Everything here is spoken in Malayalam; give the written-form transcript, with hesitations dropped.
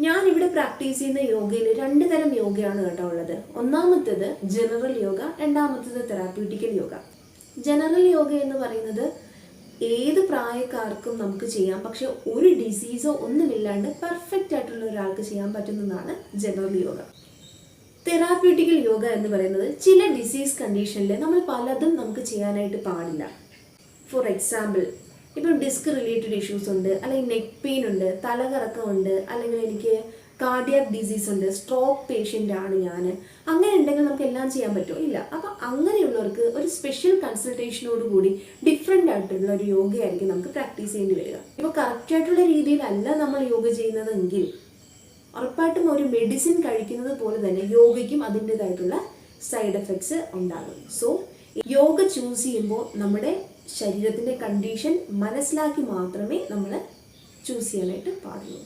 ഞാനിവിടെ പ്രാക്ടീസ് ചെയ്യുന്ന യോഗയിൽ 2 തരം യോഗയാണ് കേട്ടോ ഉള്ളത്. ഒന്നാമത്തേത് ജനറൽ യോഗ, രണ്ടാമത്തേത് തെറാപ്യൂട്ടിക്കൽ യോഗ. ജനറൽ യോഗ എന്ന് പറയുന്നത് ഏത് പ്രായക്കാർക്കും നമുക്ക് ചെയ്യാം, പക്ഷെ ഒരു ഡിസീസോ ഒന്നുമില്ലാണ്ട് പെർഫെക്റ്റ് ആയിട്ടുള്ള ഒരാൾക്ക് ചെയ്യാൻ പറ്റുന്നതാണ് ജനറൽ യോഗ. തെറാപ്യൂട്ടിക്കൽ യോഗ എന്ന് പറയുന്നത് ചില ഡിസീസ് കണ്ടീഷനിൽ നമ്മൾ പലതും നമുക്ക് ചെയ്യാനായിട്ട് പാടില്ല. ഫോർ എക്സാമ്പിൾ, ഇപ്പം ഡിസ്ക് റിലേറ്റഡ് ഇഷ്യൂസ് ഉണ്ട്, അല്ലെങ്കിൽ നെക്ക് പെയിൻ ഉണ്ട്, തലകറക്കമുണ്ട്, അല്ലെങ്കിൽ എനിക്ക് കാർഡിയാക് ഡിസീസ് ഉണ്ട്, സ്ട്രോക്ക് പേഷ്യൻ്റ് ആണ് ഞാൻ, അങ്ങനെ ഉണ്ടെങ്കിൽ നമുക്ക് എല്ലാം ചെയ്യാൻ പറ്റുമോ? ഇല്ല. അപ്പം അങ്ങനെയുള്ളവർക്ക് ഒരു സ്പെഷ്യൽ കൺസൾട്ടേഷനോട് കൂടി ഡിഫറെൻ്റ് ആയിട്ടുള്ള ഒരു യോഗയായിരിക്കും നമുക്ക് പ്രാക്ടീസ് ചെയ്യേണ്ടി വരിക. ഇപ്പോൾ കറക്റ്റായിട്ടുള്ള രീതിയിലല്ല നമ്മൾ യോഗ ചെയ്യുന്നതെങ്കിൽ ഉറപ്പായിട്ടും ഒരു മെഡിസിൻ കഴിക്കുന്നത് പോലെ തന്നെ യോഗയ്ക്കും അതിൻ്റെതായിട്ടുള്ള സൈഡ് എഫക്ട്സ് ഉണ്ടാകും. സോ യോഗ ചൂസ് ചെയ്യുമ്പോൾ നമ്മുടെ ശരീരത്തിൻ്റെ കണ്ടീഷൻ മനസ്സിലാക്കി മാത്രമേ നമ്മൾ ചൂസ് ചെയ്യാനായിട്ട് പാടുള്ളൂ.